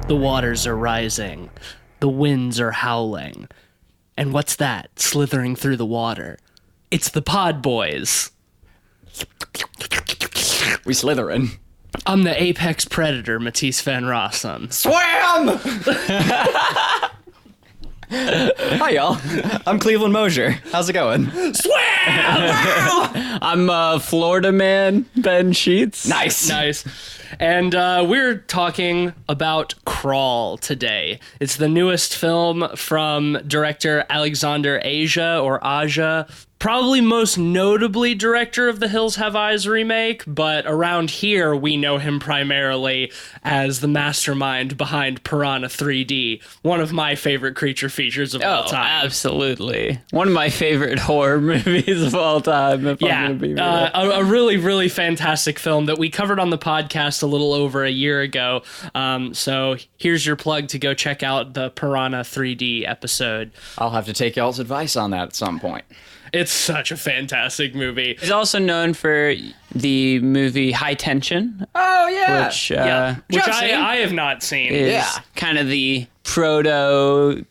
The waters are rising. The winds are howling. And what's that slithering through the water? It's the Pod Boys. We Slytherin. I'm the apex predator, Matisse Van Rossum. Swam! Hi, y'all. I'm Cleveland Mosier. How's it going? I'm Florida man, Ben Sheets. Nice. And we're talking about Crawl today. It's the newest film from director Alexander Aja. Probably most notably director of the Hills Have Eyes remake, but around here we know him primarily as the mastermind behind Piranha 3D, one of my favorite creature features of all time. Absolutely. One of my favorite horror movies of all time, if I'm going to be real. A really, really fantastic film that we covered on the podcast a little over a year ago. So here's your plug to go check out the Piranha 3D episode. I'll have to take y'all's advice on that at some point. It's such a fantastic movie. He's also known for the movie High Tension. Oh, yeah. Which I have not seen. Is kind of the proto,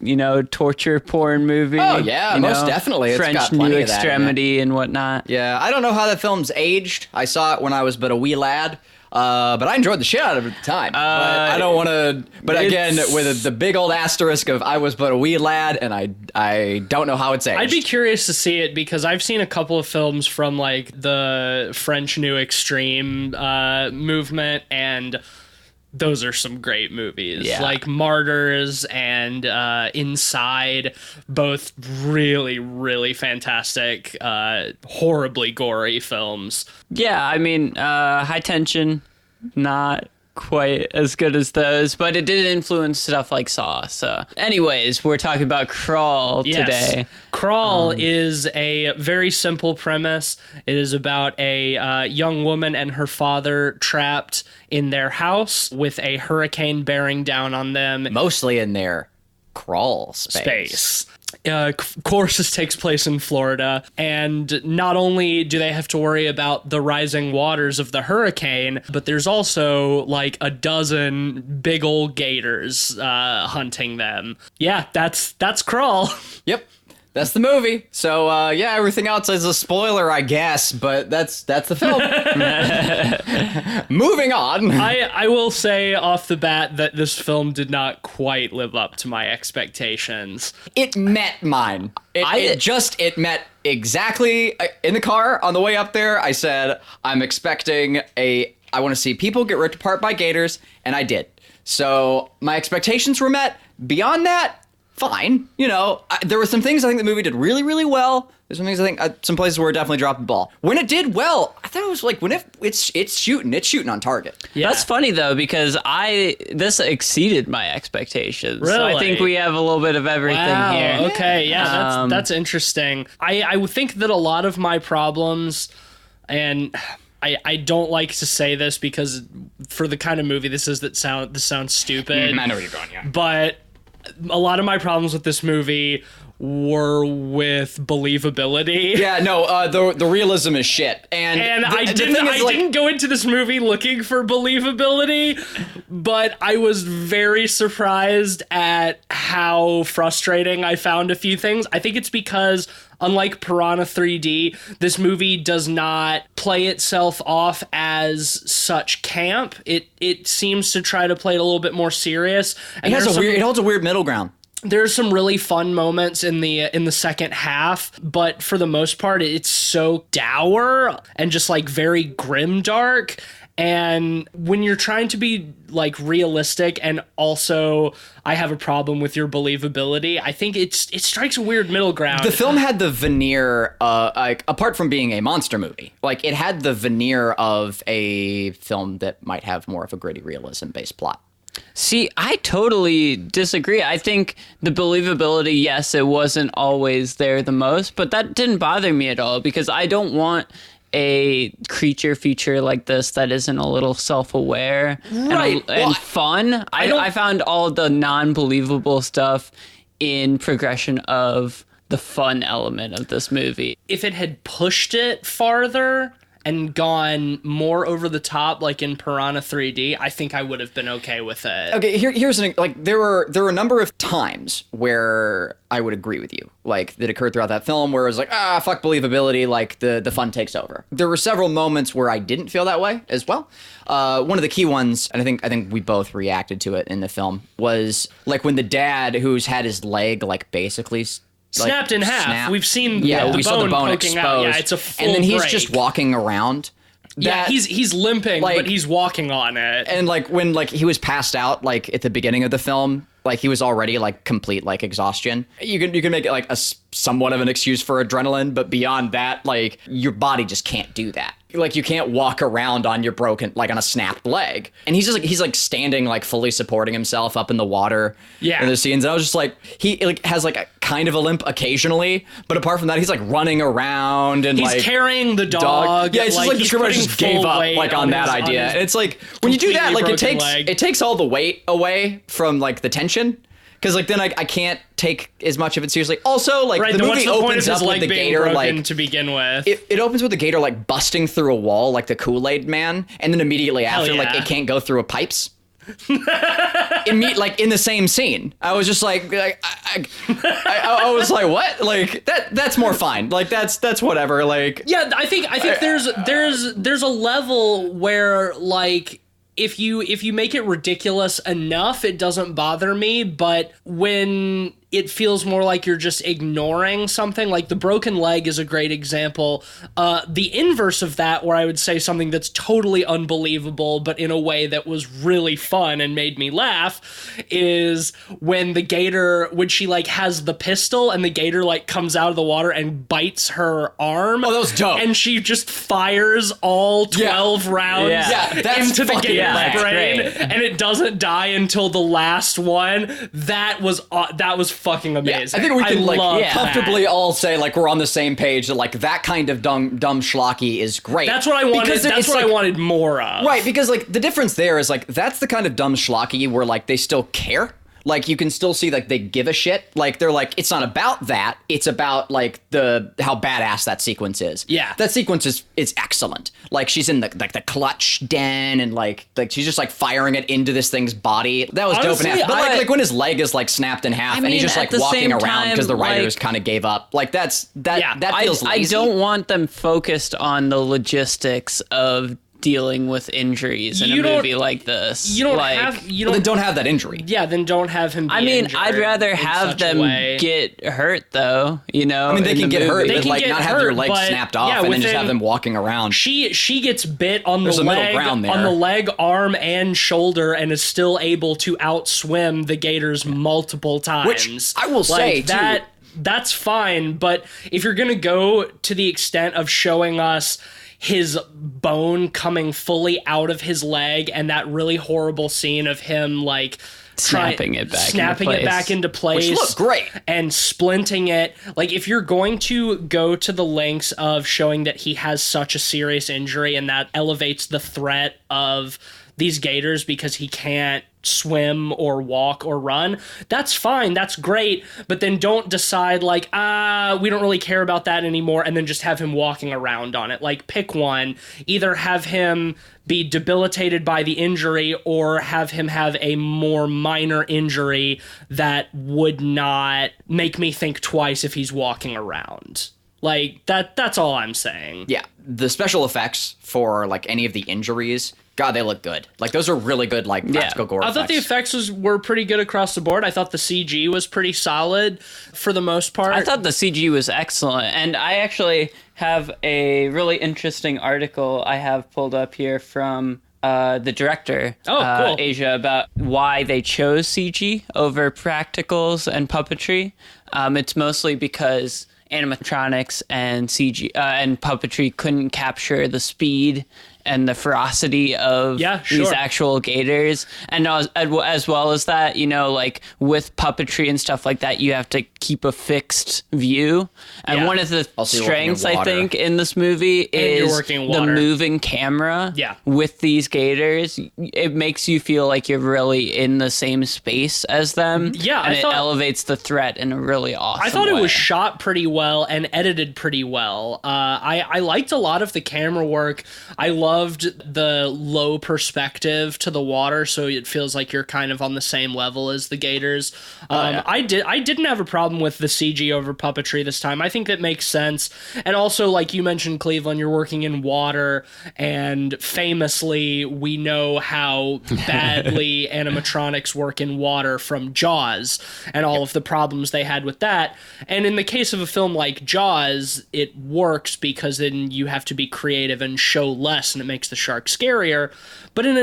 torture porn movie. Oh, yeah, most definitely. It's French got plenty New of that Extremity and whatnot. Yeah, I don't know how that film's aged. I saw it when I was but a wee lad. But I enjoyed the shit out of it at the time. But I don't want to... But again, with the big old asterisk of I was but a wee lad, and I don't know how it's aged. I'd be curious to see it because I've seen a couple of films from like the French New Extreme movement, and those are some great movies. Yeah. Like Martyrs and Inside, both really, really fantastic, horribly gory films. Yeah, I mean, High Tension, not quite as good as those, but it did influence stuff like Saw. So anyways, we're talking about Crawl today. Crawl is a very simple premise. It is about a young woman and her father trapped in their house with a hurricane bearing down on them. Mostly in their crawl space. Of course, this takes place in Florida, and not only do they have to worry about the rising waters of the hurricane, but there's also like a dozen big old gators hunting them. Yeah, that's Crawl. Yep. That's the movie. So, everything else is a spoiler, I guess, but that's the film. Moving on. I will say off the bat that this film did not quite live up to my expectations. It met mine. It met exactly. In the car on the way up there, I said, I'm expecting I want to see people get ripped apart by gators, and I did. So, my expectations were met. Beyond that, fine. There were some things I think the movie did really, really well. There's some things I think, some places where it definitely dropped the ball. When it did well, I thought it was like, it's shooting on target. Yeah. That's funny though, because this exceeded my expectations. Really? So I think we have a little bit of everything here. Okay, yeah, that's interesting. I would think that a lot of my problems, and I don't like to say this because for the kind of movie this sounds stupid. I know where you're going, yeah. But a lot of my problems with this movie were with believability. Yeah, no, the realism is shit. And I didn't go into this movie looking for believability, but I was very surprised at how frustrating I found a few things. I think it's because, unlike Piranha 3D, this movie does not play itself off as such camp. It seems to try to play it a little bit more serious. And it holds a weird middle ground. There's some really fun moments in the second half, but for the most part, it's so dour and just like very grimdark. And when you're trying to be like realistic and also I have a problem with your believability, I think it strikes a weird middle ground. The film had the veneer, apart from being a monster movie, like it had the veneer of a film that might have more of a gritty realism based plot. See, I totally disagree. I think the believability, yes, it wasn't always there the most, but that didn't bother me at all because I don't want a creature feature like this that isn't a little self-aware and fun. I found all the non-believable stuff in progression of the fun element of this movie. If it had pushed it farther and gone more over the top, like in Piranha 3D, I think I would have been okay with it. Okay, here's like there were a number of times where I would agree with you, like that occurred throughout that film, where it was like, fuck believability, like the fun takes over. There were several moments where I didn't feel that way as well. One of the key ones, and I think we both reacted to it in the film, was like when the dad, who's had his leg like basically snapped in half. We've seen we saw the bone poking exposed. out. Yeah, it's a full and then he's break. just walking around. Yeah, he's limping, like, but he's walking on it. And like when like he was passed out, like at the beginning of the film, like he was already like complete like exhaustion. You can make it like a somewhat of an excuse for adrenaline, but beyond that, like your body just can't do that. Like you can't walk around on your broken, like on a snapped leg. And he's like standing, like fully supporting himself up in the water. Yeah. In the scenes. And I was just like, he like has like a kind of a limp occasionally, but apart from that, he's like running around and he's like carrying the dog. Yeah, it's just like the script just gave up like on that idea. And it's like when you do that, like it takes all the weight away from like the tension. Because like then I can't take as much of it seriously. Also, like the movie opens up with the gator like to begin with. It opens with the gator like busting through a wall like the Kool-Aid Man, and then immediately after like it can't go through a pipes. Like in the same scene, I was just like I was like, what? Like that's more fine. Like that's whatever. Like yeah, I think there's a level where like. If you make it ridiculous enough, it doesn't bother me, but when it feels more like you're just ignoring something, like the broken leg is a great example. The inverse of that, where I would say something that's totally unbelievable, but in a way that was really fun and made me laugh, is when the gator, when she like has the pistol and the gator like comes out of the water and bites her arm. Oh, that was dope. And she just fires all 12 rounds into the gator's brain, and it doesn't die until the last one. That was fucking amazing. I think we can comfortably all say like we're on the same page that like that kind of dumb schlocky is great. That's what I wanted. That's what I wanted more of. Right, because like the difference there is like that's the kind of dumb schlocky where like they still care. Like you can still see like they give a shit. Like they're like, it's not about that. It's about like how badass that sequence is. Yeah. That sequence is excellent. Like she's in the clutch den and like she's just like firing it into this thing's body. That was dope in half. But like when his leg is like snapped in half and he's just like walking around because the writers kind of gave up. Like that feels lazy. I don't want them focused on the logistics of dealing with injuries in a movie like this. You don't then don't have that injury. Yeah, then don't have him be injured. I'd rather have them get hurt though, you know. I mean, they can get hurt, but like not have their legs but, snapped off and then just have them walking around. She gets bit on the leg, arm, and shoulder, and is still able to outswim the gators multiple times. Which I will say too. That's fine, but if you're gonna go to the extent of showing us his bone coming fully out of his leg and that really horrible scene of him like snapping it back into place, which looked great, and splinting it. Like if you're going to go to the lengths of showing that he has such a serious injury and that elevates the threat of these gators because he can't swim or walk or run, that's fine, that's great, but then don't decide like we don't really care about that anymore and then just have him walking around on it. Like pick one, either have him be debilitated by the injury or have him have a more minor injury that would not make me think twice if he's walking around. Like that's all I'm saying. Yeah, the special effects for like any of the injuries, God, they look good. Like those are really good, like practical gore effects. I thought the effects were pretty good across the board. I thought the CG was pretty solid for the most part. I thought the CG was excellent, and I actually have a really interesting article I have pulled up here from the director, cool. Asia, about why they chose CG over practicals and puppetry. It's mostly because animatronics and CG and puppetry couldn't capture the speed and the ferocity of these actual gators. And as well as that, you know, like with puppetry and stuff like that, you have to keep a fixed view. And one of the strengths, I think, in this movie is the moving camera with these gators. It makes you feel like you're really in the same space as them. Yeah, and it elevates the threat in a really awesome way. I thought it was shot pretty well and edited pretty well. I liked a lot of the camera work. I loved the low perspective to the water, so it feels like you're kind of on the same level as the gators. I didn't have a problem with the CG over puppetry this time. I think that makes sense. And also, like you mentioned, Cleveland, you're working in water, and famously, we know how badly animatronics work in water from Jaws and all of the problems they had with that. And in the case of a film like Jaws, it works because then you have to be creative and show less, and it makes the shark scarier. But in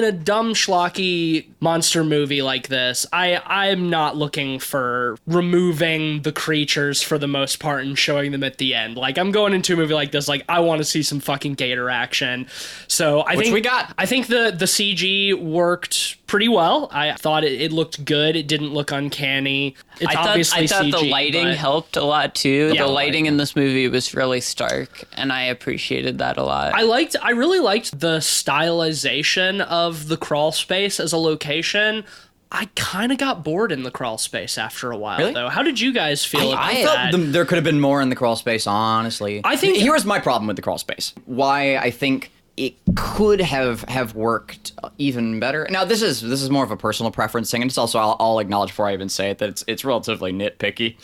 a dumb schlocky monster movie like this, I'm not looking for removing the creatures for the most part and showing them at the end. Like, I'm going into a movie like this, like, I want to see some fucking gator action. So I think the CG worked pretty well. I thought it looked good. It didn't look uncanny. I thought CG, the lighting helped a lot too. Yeah, the lighting in this movie was really stark, and I appreciated that a lot. I really liked the stylization of the crawl space as a location. I kind of got bored in the crawl space after a while, though. How did you guys feel about that? I felt there could have been more in the crawl space, honestly. I think here's my problem with the crawl space. Why I think it could have worked even better. Now, this is more of a personal preference thing, and it's also, I'll acknowledge before I even say it, that it's relatively nitpicky.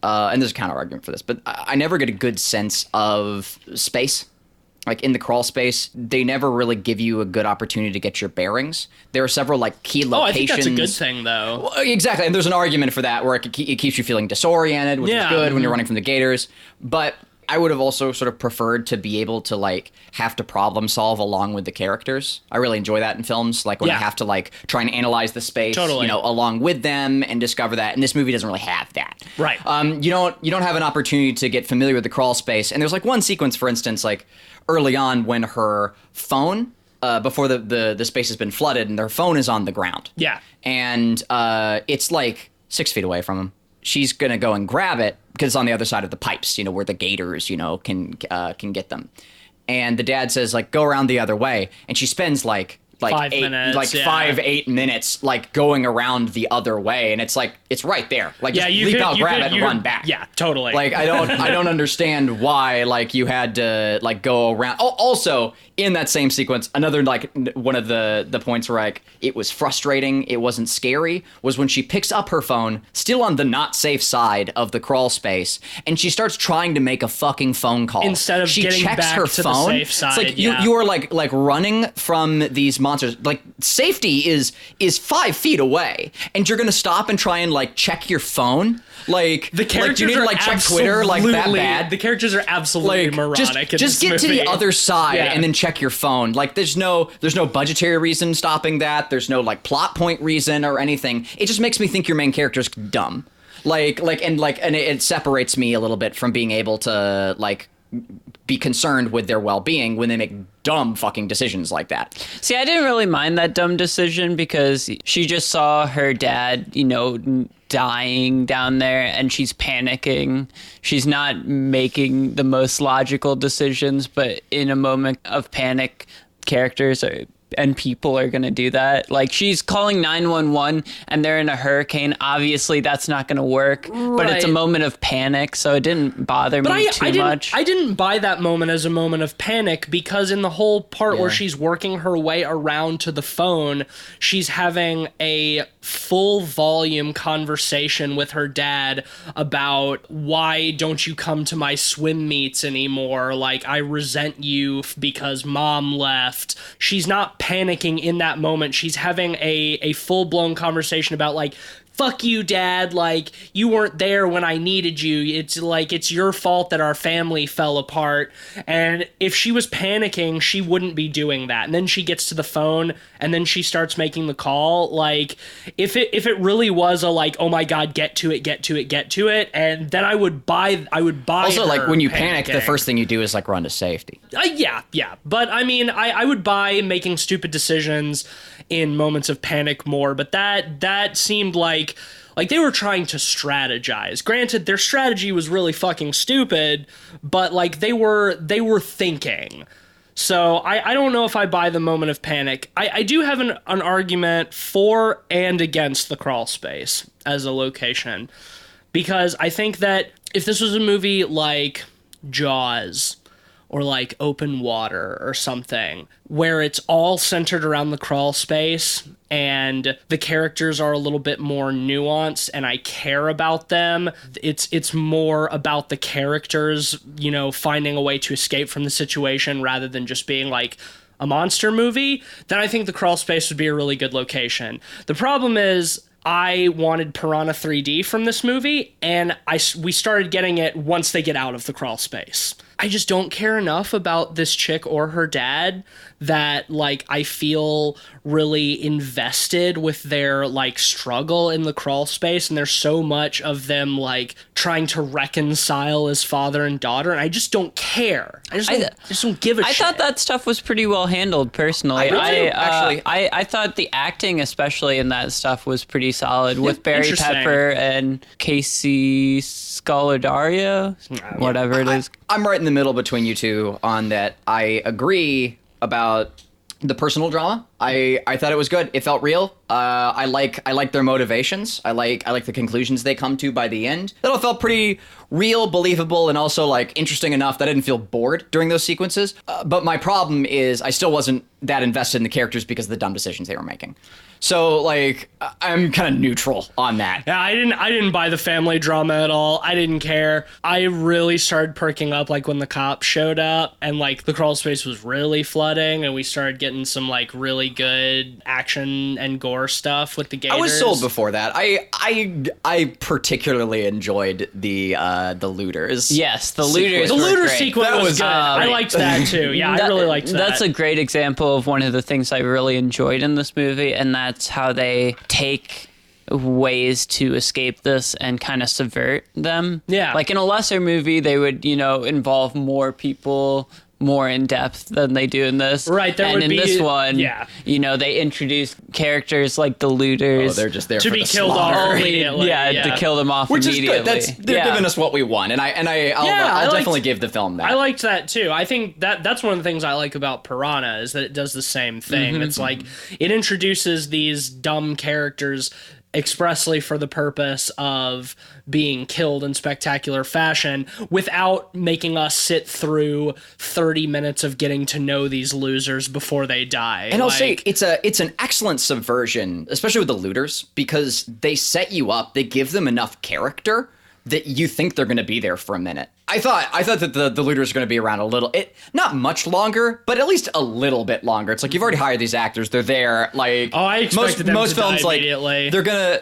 And there's a counter argument for this, but I never get a good sense of space. Like, in the crawl space, they never really give you a good opportunity to get your bearings. There are several, like, key locations. I think that's a good thing, though. Well, exactly, and there's an argument for that, where it keeps you feeling disoriented, which is good when you're running from the gators. But I would have also sort of preferred to be able to, like, have to problem solve along with the characters. I really enjoy that in films, like, when I have to, like, try and analyze the space, you know, along with them and discover that. And this movie doesn't really have that. Right. You don't have an opportunity to get familiar with the crawl space. And there's, like, one sequence, for instance, like, early on when her phone, before the space has been flooded, and their phone is on the ground. Yeah. And it's, like, 6 feet away from him. She's going to go and grab it because it's on the other side of the pipes, you know, where the gators, you know, can get them. And the dad says, like, go around the other way. And she spends like 5-8 minutes, like, going around the other way. And it's like, it's right there. Like, just leap out, grab it, and run back. Yeah, totally. Like, I don't understand why, like, you had to, like, go around. Oh, also, in that same sequence, another, like, one of the points where, like, it was frustrating, it wasn't scary, was when she picks up her phone, still on the not safe side of the crawl space, and she starts trying to make a fucking phone call. Instead of getting back to the safe side. It's like, you are, like running from these monsters. Like, safety is 5 feet away, and you're gonna stop and try and, like, check your phone. Like, the characters you need to, like, check Twitter, like, that bad. The characters are absolutely moronic. Just get to the other side and then check your phone. Like, there's no budgetary reason stopping that. There's no, like, plot point reason or anything. It just makes me think your main character's dumb. And it separates me a little bit from being able to, like, be concerned with their well-being when they make dumb fucking decisions like that. See, I didn't really mind that dumb decision because she just saw her dad, you know, dying down there, and she's panicking. She's not making the most logical decisions, but in a moment of panic, characters and people are going to do that. Like, she's calling 911 and they're in a hurricane. Obviously, that's not going to work, but it's a moment of panic, so it didn't bother me too much. I didn't buy that moment as a moment of panic because in the whole part where she's working her way around to the phone, she's having a full volume conversation with her dad about why don't you come to my swim meets anymore? Like, I resent you because mom left. She's not panicking in that moment. She's having a full-blown conversation about, like, fuck you, Dad, like, you weren't there when I needed you. It's like, it's your fault that our family fell apart. And if she was panicking, she wouldn't be doing that. And then she gets to the phone, and then she starts making the call. Like, if it really was a, like, oh my God, get to it, and then I would buy Also, like, when you panic, panicking. the first thing you do is, like, run to safety. Yeah. But, I mean, I would buy making stupid decisions in moments of panic more, but that seemed like they were trying to strategize. Granted, their strategy was really fucking stupid, but, like, they were thinking. So I don't know if I buy the moment of panic. I do have an argument for and against the crawl space as a location, because I think that if this was a movie like Jaws or like Open Water or something, where it's all centered around the crawl space and the characters are a little bit more nuanced and I care about them, it's more about the characters, you know, finding a way to escape from the situation rather than just being like a monster movie, then I think the crawl space would be a really good location. The problem is, I wanted Piranha 3D from this movie, and we started getting it once they get out of the crawl space. I just don't care enough about this chick or her dad that, like, I feel really invested with their, like, struggle in the crawl space, and there's so much of them, like, trying to reconcile as father and daughter, and I just don't care. I just don't give a shit. I thought that stuff was pretty well handled, personally. I thought the acting, especially in that stuff, was pretty solid, with Barry Pepper and Casey Scolodario, whatever it is. I'm right in the middle between you two on that. I agree about the personal drama. I thought it was good. It felt real. I like their motivations. I like the conclusions they come to by the end. That all felt pretty real, believable, and also like interesting enough that I didn't feel bored during those sequences. But my problem is I still wasn't that invested in the characters because of the dumb decisions they were making. So, like, I'm kind of neutral on that. Yeah, I didn't buy the family drama at all. I didn't care. I really started perking up, like, when the cops showed up and, like, the crawl space was really flooding and we started getting some, like, really good action and gore stuff with the gators. I was sold before that. I particularly enjoyed the looters. Yes, the looters. The looter sequence was good. I great. liked that too. Yeah, I really liked that. That's a great example of one of the things I really enjoyed in this movie, and that's how they take ways to escape this and kind of subvert them. Yeah. Like in a lesser movie, they would, involve more people more in depth than they do in this. Right. And in this one, they introduce characters like the looters. Oh, they're just there to for be the killed slaughter. off immediately. To kill them off Which immediately. is good. They're giving us what we want, and I'll definitely give the film that. I liked that too. I think that's one of the things I like about Piranha is that it does the same thing. Mm-hmm. It's like it introduces these dumb characters expressly for the purpose of being killed in spectacular fashion without making us sit through 30 minutes of getting to know these losers before they die. And I'll say it's an excellent subversion, especially with the looters, because they set you up, they give them enough character that you think they're going to be there for a minute. I thought that the looters are going to be around a little, not much longer, but at least a little bit longer. It's like you've already hired these actors; they're there. Like, I expected them most to films, die like immediately. they're gonna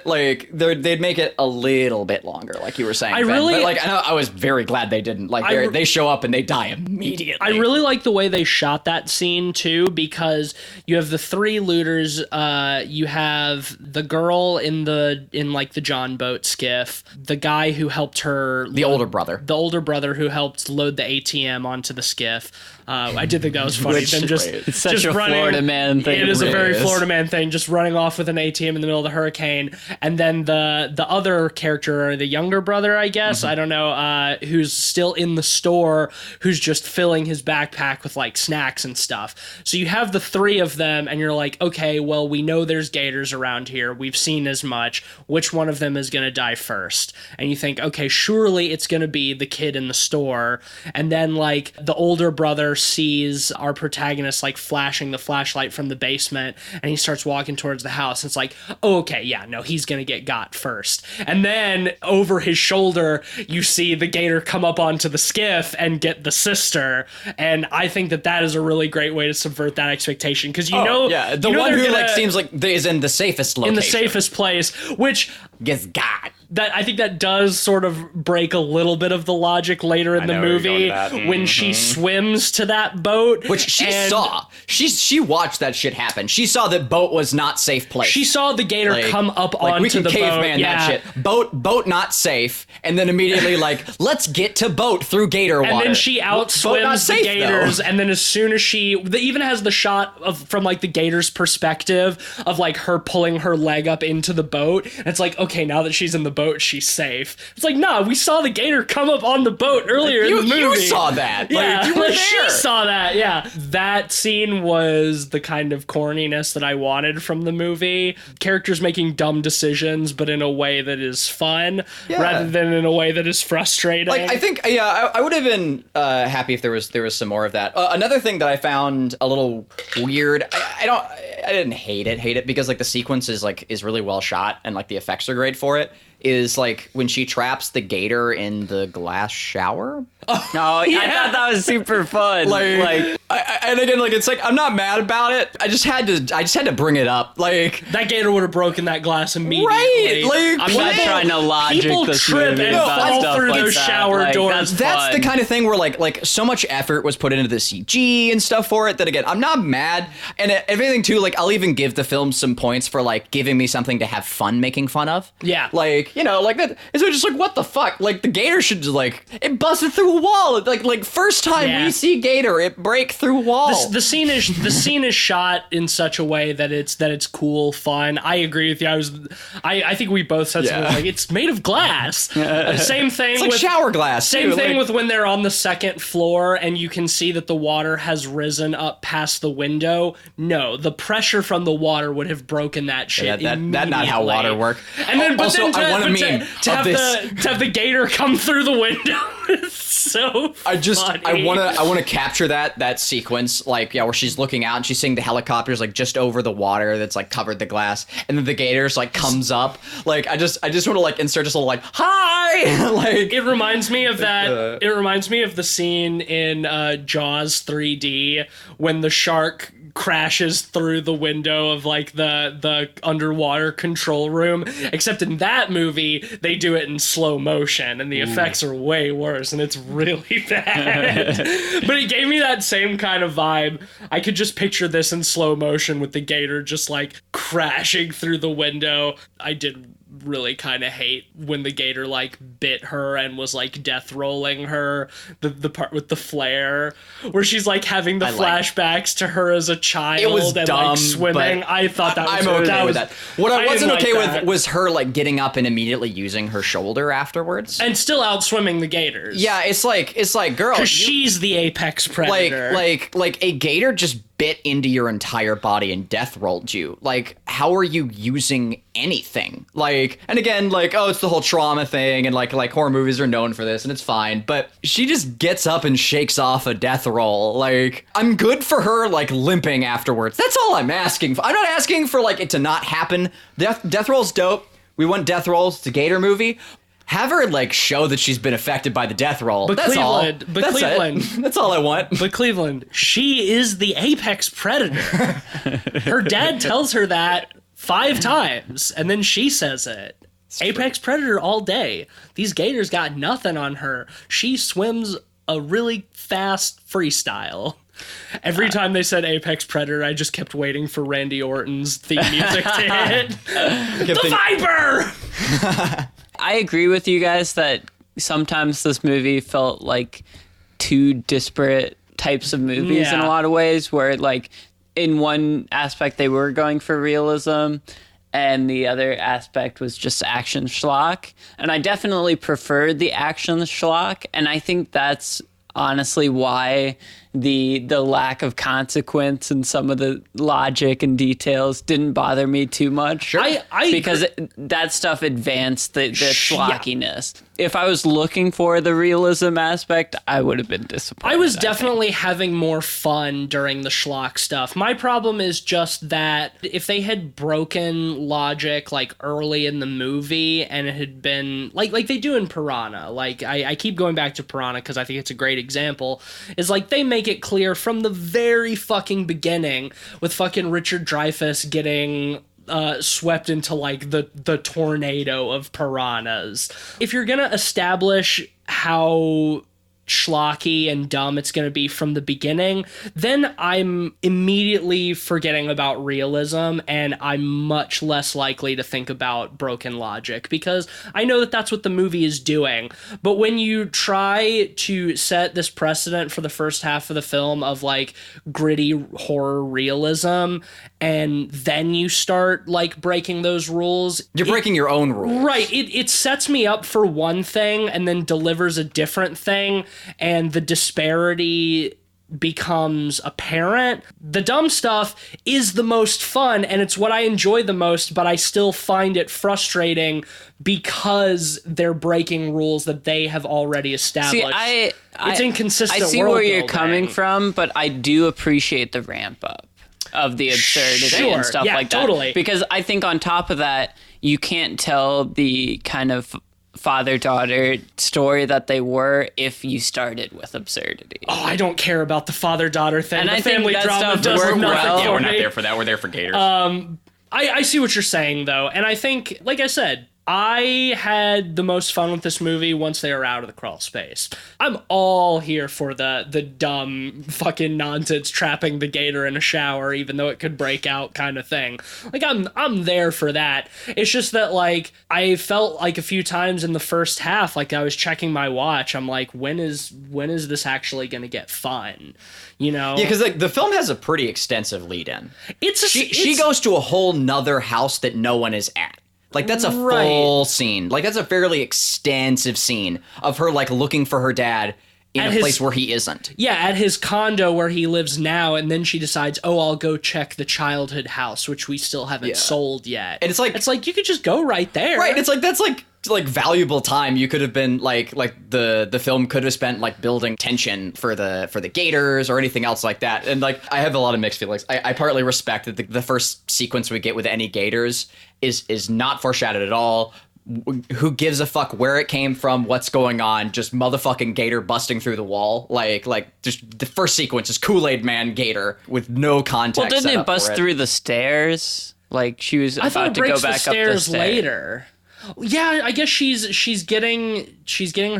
they'd make it a little bit longer, like you were saying. I was very glad they didn't. Like, they show up and they die immediately. I really like the way they shot that scene too, because you have the three looters. You have the girl in the John boat skiff, the guy who helped her, the older brother who helped load the ATM onto the skiff. I did think that was funny. It's such a Florida man thing. It is a very Florida man thing, just running off with an ATM in the middle of the hurricane. And then the other character, or the younger brother, I guess, I don't know, who's still in the store, who's just filling his backpack with like snacks and stuff. So you have the three of them, and you're like, okay, well, we know there's gators around here. We've seen as much. Which one of them is going to die first? And you think, okay, surely it's going to be the kid in the store. And then like the older brother gator sees our protagonist like flashing the flashlight from the basement, and he starts walking towards the house. It's like, oh, okay, yeah, no, he's gonna get got first. And then over his shoulder, you see the gator come up onto the skiff and get the sister. And I think that is a really great way to subvert that expectation, because the one who like seems like is in the safest location, in the safest place, which gets got. That I think that does sort of break a little bit of the logic later in the movie when she swims to that boat, which she saw. She watched that shit happen. She saw that boat was not safe place. She saw the gator come up onto the boat. We can caveman that shit. Boat not safe, and then immediately like, let's get to boat through gator water. And then she outswims the gators, and then as soon as she even has the shot from like the gator's perspective of like her pulling her leg up into the boat, and it's like, okay, now that she's in the boat, she's safe. It's like, nah, we saw the gator come up on the boat earlier in the movie. You saw that. Yeah, like, you were there. She saw that, yeah. That scene was the kind of corniness that I wanted from the movie. Characters making dumb decisions, but in a way that is fun, rather than in a way that is frustrating. Like, I think, I would have been happy if there was some more of that. Another thing that I found a little weird, I didn't hate it because like the sequence is really well shot and like the effects are great for it, is like when she traps the gator in the glass shower. Oh, yeah. I thought that was super fun. And again, like, it's like, I'm not mad about it. I just had to bring it up. Like, that gator would have broken that glass immediately. Right. Like, I'm not trying to logic this movie. People trip and fall through those shower doors. That's the kind of thing where like so much effort was put into the CG and stuff for it that, again, I'm not mad. And everything too, like, I'll even give the film some points for like giving me something to have fun making fun of. Yeah. Like, you know, like that. It's just like, what the fuck? Like, the gator should just like, it busted through a wall. Like first time we see gator, it break through wall. The scene is shot in such a way that it's cool, fun. I agree with you. I think we both said something like, it's made of glass. Same thing. It's like with shower glass. Same thing with when they're on the second floor and you can see that the water has risen up past the window. No, the pressure from the water would have broken that shit. That's not how water works. And then, I want to have the gator come through the window. It's so funny. I want to capture that sequence, like, where she's looking out and she's seeing the helicopters like just over the water that's like covered the glass, and then the gators like comes up. Like, I just want to like insert just a little like, hi. Like, it reminds me of that. It reminds me of the scene in Jaws 3D when the shark crashes through the window of like the underwater control room, except in that movie they do it in slow motion and the effects are way worse and it's really bad. But it gave me that same kind of vibe. I could just picture this in slow motion with the gator just like crashing through the window. I did really kind of hate when the gator like bit her and was like death rolling her, the part with the flare where she's like having the flashbacks to her as a child. It was and dumb, like swimming. I thought that was I'm okay with that. What I wasn't okay with with was her like getting up and immediately using her shoulder afterwards and still out swimming the gators. Yeah, it's like girl, because she's the apex predator. Like a gator just bit into your entire body and death rolled you. Like, how are you using anything? Like, and again, like, oh, it's the whole trauma thing, and like horror movies are known for this, and it's fine, but she just gets up and shakes off a death roll. Like, I'm good for her like limping afterwards. That's all I'm asking for. I'm not asking for like it to not happen. Death roll's dope. We want death rolls. It's a gator movie. Have her like show that she's been affected by the death roll. But that's Cleveland, all. But that's Cleveland, that's all I want. But Cleveland, she is the apex predator. Her dad tells her that 5 times, and then she says it. Apex predator all day. These gators got nothing on her. She swims a really fast freestyle. Every time they said Apex Predator, I just kept waiting for Randy Orton's theme music to hit. The Viper! I agree with you guys that sometimes this movie felt like 2 disparate types of movies in a lot of ways, where like in one aspect they were going for realism and the other aspect was just action schlock. And I definitely preferred the action schlock, and I think that's honestly why the lack of consequence and some of the logic and details didn't bother me too much. Sure. Because that stuff advanced the schlockiness. If I was looking for the realism aspect, I would have been disappointed. I was definitely having more fun during the schlock stuff. My problem is just that if they had broken logic like early in the movie and it had been like they do in Piranha, like I keep going back to Piranha because I think it's a great example, is like they make it clear from the very fucking beginning with fucking Richard Dreyfuss getting swept into like the tornado of piranhas. If you're gonna establish how schlocky and dumb it's going to be from the beginning, then I'm immediately forgetting about realism and I'm much less likely to think about broken logic because I know that that's what the movie is doing. But when you try to set this precedent for the first half of the film of like gritty horror realism and then you start like breaking those rules, you're breaking your own rules. Right. It sets me up for one thing and then delivers a different thing. And the disparity becomes apparent. The dumb stuff is the most fun and it's what I enjoy the most, but I still find it frustrating because they're breaking rules that they have already established. See, it's inconsistent. I see where you're coming from, but I do appreciate the ramp up of the absurdity and stuff like that. Totally. Because I think on top of that, you can't tell the kind of father-daughter story that they were if you started with absurdity. Oh, I don't care about the father-daughter thing. And the I think family that drama stuff does worked nothing well. for Yeah, we're me. not there for that. We're there for gators. I see what you're saying, though. And I think, like I said, I had the most fun with this movie once they were out of the crawl space. I'm all here for the dumb fucking nonsense trapping the gator in a shower even though it could break out kind of thing. Like I'm there for that. It's just that like I felt like a few times in the first half like I was checking my watch. I'm like, when is this actually going to get fun? You know? Yeah, because like the film has a pretty extensive lead in. She She goes to a whole nother house that no one is at. Like, that's a full scene. Like, that's a fairly extensive scene of her, like, looking for her dad in a place where he isn't. Yeah, at his condo where he lives now, and then she decides, oh, I'll go check the childhood house, which we still haven't sold yet. And it's like you could just go right there. Right, it's like, that's like valuable time. You could have been like the film could have spent like building tension for the gators or anything else like that. And like I have a lot of mixed feelings. I partly respect that the first sequence we get with any gators is not foreshadowed at all. Who gives a fuck where it came from, what's going on, just motherfucking gator busting through the wall. Like just the first sequence is Kool-Aid Man gator with no context. Well, didn't it bust through the stairs? Like she was about to go back up the stairs later. Yeah, I guess she's getting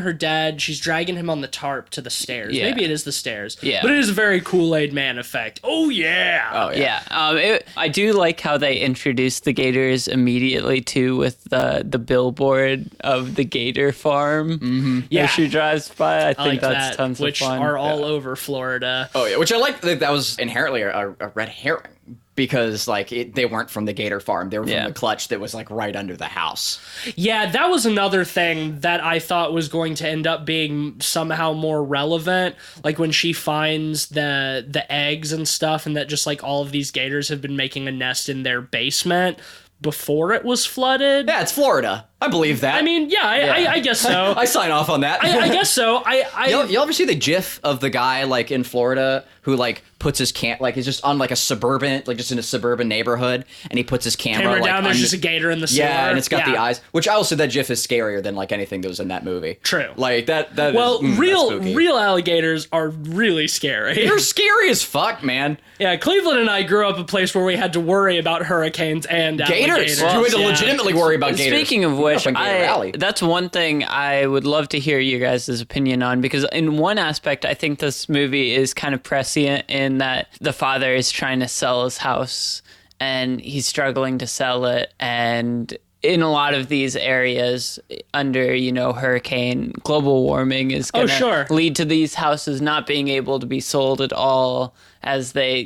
her dad. She's dragging him on the tarp to the stairs. Yeah. Maybe it is the stairs. Yeah, but it is a very Kool-Aid Man effect. Oh yeah. Oh yeah. I do like how they introduced the gators immediately too, with the billboard of the gator farm. Mm-hmm. Yeah, as she drives by. I think like that's tons which of fun. Are all over Florida. Oh yeah, which I like that was inherently a red herring. Because, like, they weren't from the gator farm. They were from the clutch that was, like, right under the house. Yeah, that was another thing that I thought was going to end up being somehow more relevant. Like, when she finds the eggs and stuff, and that just, like, all of these gators have been making a nest in their basement before it was flooded. Yeah, it's Florida. I believe that. I mean, I guess so. I sign off on that. I guess so. You ever see the GIF of the guy, like, in Florida who, like, puts his like, he's just on, like, a suburban, like, just in a suburban neighborhood, and he puts his camera, like, down, there's just a gator in the sewer. Yeah, and it's got the eyes, which I will say that GIF is scarier than, like, anything that was in that movie. True. Like, that well, is, real alligators are really scary. They're scary as fuck, man. Yeah, Cleveland and I grew up a place where we had to worry about hurricanes and gators. alligators. You had to legitimately worry about gators. Speaking of which, that's one thing I would love to hear you guys' opinion on, because in one aspect, I think this movie is kind of prescient in that the father is trying to sell his house and he's struggling to sell it, and in a lot of these areas under, hurricane, global warming is going to lead to these houses not being able to be sold at all as they,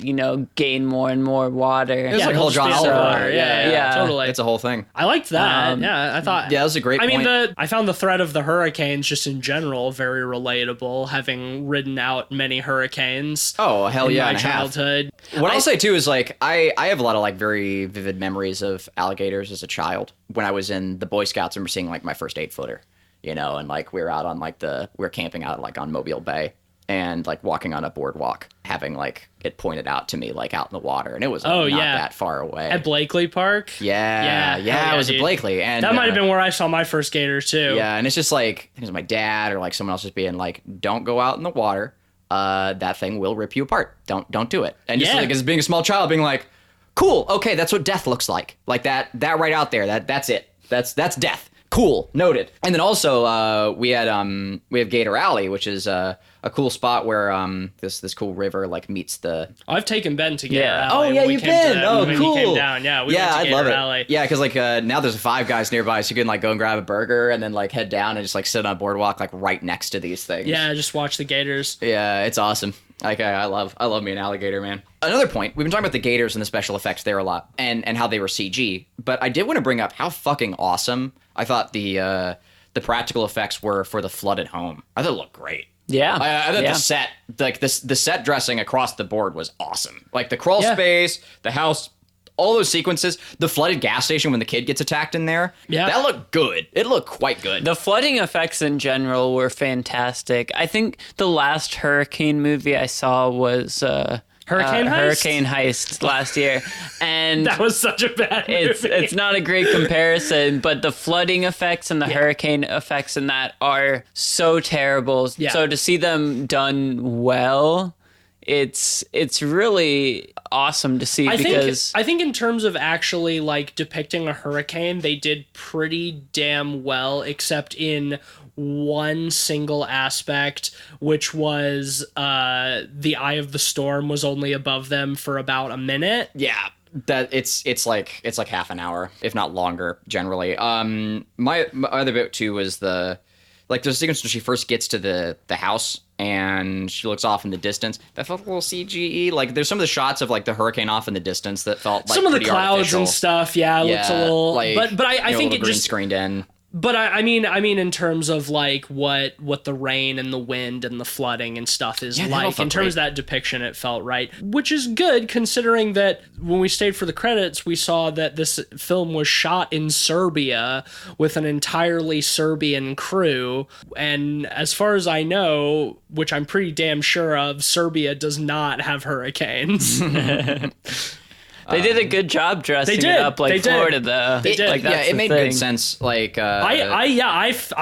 gain more and more water. It's like whole John Oliver. Yeah, totally. It's a whole thing. I liked that. I thought. Yeah, that was a great point. I mean, I found the threat of the hurricanes just in general very relatable, having ridden out many hurricanes. Oh, hell yeah. In my childhood. What I'll say too is like, I have a lot of like very vivid memories of alligators as a child. When I was in the Boy Scouts and we're seeing like my first 8-footer, and like we were out on like we're camping out like on Mobile Bay and like walking on a boardwalk, having like it pointed out to me like out in the water, and it was like, not that far away. At Blakely Park? Yeah, it was at Blakely. And that might have been where I saw my first gator too. Yeah, and it's just like, I think it was my dad or like someone else just being like, don't go out in the water. That thing will rip you apart. Don't do it. And just like as being a small child being like, cool, okay, that's what death looks like. Like that right out there. That's it. That's death. Cool, noted. And then also we have Gator Alley, which is a cool spot where this cool river like meets the. I've taken Ben to Gator Alley. Oh yeah, you've been. When cool. He came down. Yeah, we went to Gator love it. Alley. Yeah, because like now there's a Five Guys nearby, so you can like go and grab a burger and then like head down and just like sit on a boardwalk like right next to these things. Yeah, just watch the gators. Yeah, it's awesome. Like I love me an alligator, man. Another point, we've been talking about the gators and the special effects there a lot, and how they were CG. But I did want to bring up how fucking awesome I thought the practical effects were for the flooded home. I thought it looked great. Yeah, I thought the set, like the set dressing across the board was awesome. Like the crawl space, the house, all those sequences, the flooded gas station when the kid gets attacked in there. Yeah, that looked good. It looked quite good. The flooding effects in general were fantastic. I think the last hurricane movie I saw was Hurricane Heist last year, and that was such a bad movie. It's not a great comparison, but the flooding effects and the hurricane effects in that are so terrible. Yeah. So to see them done well, it's really awesome to see. I think in terms of actually like depicting a hurricane, they did pretty damn well, except in one single aspect, which was the eye of the storm was only above them for about a minute. Yeah, that it's like half an hour, if not longer, generally. My other bit too was there's a sequence when she first gets to the house and she looks off in the distance. That felt a little CGE. Like there's some of the shots of like the hurricane off in the distance that felt like some of the clouds artificial. And stuff. Yeah, looks a little. Like, but I think it green just screened in. But I mean, in terms of like what the rain and the wind and the flooding and stuff is like, in terms of that depiction, it felt right, which is good considering that when we stayed for the credits, we saw that this film was shot in Serbia with an entirely Serbian crew. And as far as I know, which I'm pretty damn sure of, Serbia does not have hurricanes. They did a good job dressing it up like Florida, though. They did. Like, it made good sense. Like, I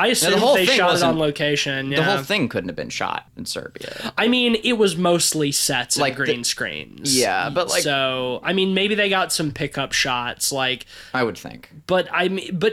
assume they shot it on location. Yeah. The whole thing couldn't have been shot in Serbia. I mean, it was mostly sets and green screens. Yeah, but like, so I mean, maybe they got some pickup shots, like I would think. But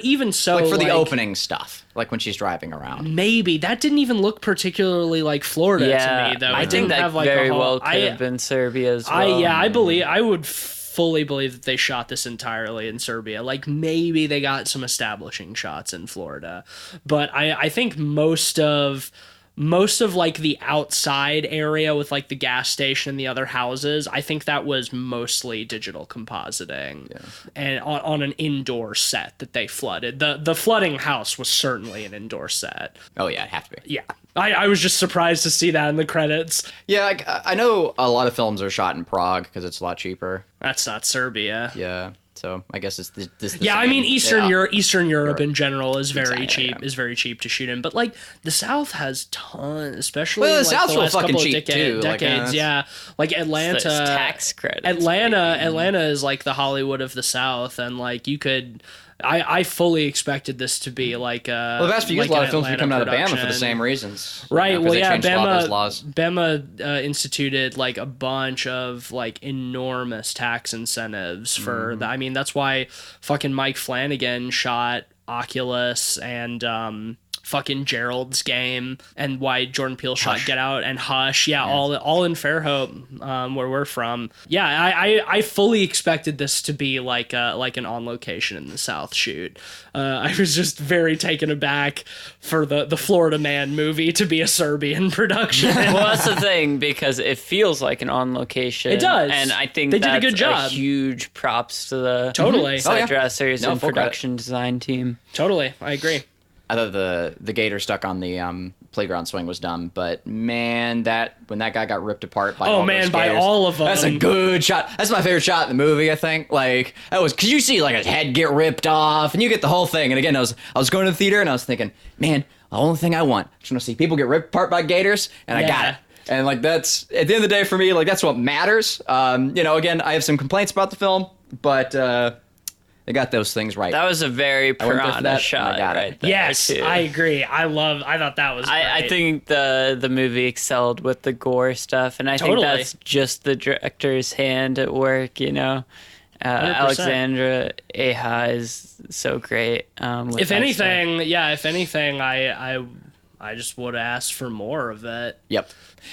even so, like for the opening stuff, like when she's driving around. Maybe that didn't even look particularly like Florida to me, though. I think that have, like, very well could have been Serbia as well. I would fully believe that they shot this entirely in Serbia. Like maybe they got some establishing shots in Florida, but I think most of like the outside area with like the gas station and the other houses, I think that was mostly digital compositing and on an indoor set that they flooded. The flooding house was certainly an indoor set. Oh yeah, it'd have to be. Yeah. I was just surprised to see that in the credits. Yeah, I know a lot of films are shot in Prague because it's a lot cheaper. That's not Serbia. Yeah, so I guess it's this. Yeah, I mean Eastern Europe in general is very cheap. Is very cheap to shoot in, but like the South has tons, especially the like South's the last fucking couple of cheap too. decades. Like Atlanta, tax credits. Atlanta is like the Hollywood of the South, and like you could. I fully expected this to be like the past few years, a lot of films have been coming out of Bama for the same reasons. Right. Well, yeah, Bama instituted like a bunch of like enormous tax incentives for that. I mean, that's why fucking Mike Flanagan shot Oculus and fucking Gerald's Game, and why Jordan Peele shot Get Out and Hush. Yeah, all in Fairhope, where we're from. Yeah, I fully expected this to be like an on location in the South shoot. I was just very taken aback for the Florida Man movie to be a Serbian production. Well, that's the thing, because it feels like an on location. It does, and I think they that's did a good job. Huge props to the Totally set dressers and full credit. production design team. Totally, I agree. I thought the gator stuck on the playground swing was dumb, but man, when that guy got ripped apart by all those by gators, all of them. that's a good shot. That's my favorite shot in the movie. I think like that was because you see like his head get ripped off, and you get the whole thing. And again, I was going to the theater and I was thinking, man, the only thing I want, I just want to see people get ripped apart by gators, and I got it. And like that's at the end of the day for me, like that's what matters. Again, I have some complaints about the film, but. They got those things right. That was a very piranha shot right there. Yes, too. I agree. I thought that was great. I think the movie excelled with the gore stuff, and I think that's just the director's hand at work, Alexandra Aja is so great. If anything, I just would ask for more of it. Yep.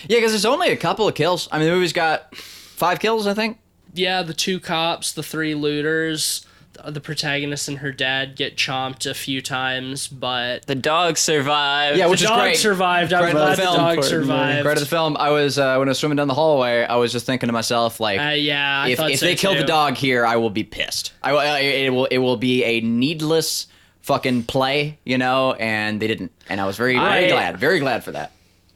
Yeah, because there's only a couple of kills. I mean, the movie's got 5 kills, I think. Yeah, the 2 cops, the 3 looters. The protagonist and her dad get chomped a few times, but the dog survived. Yeah, which is great. The dog survived. I'm glad the dog survived. Credit to the film. I was when I was swimming down the hallway, I was just thinking to myself, like, if they kill the dog here, I will be pissed. It will be a needless fucking play, and they didn't, and I was very glad for that.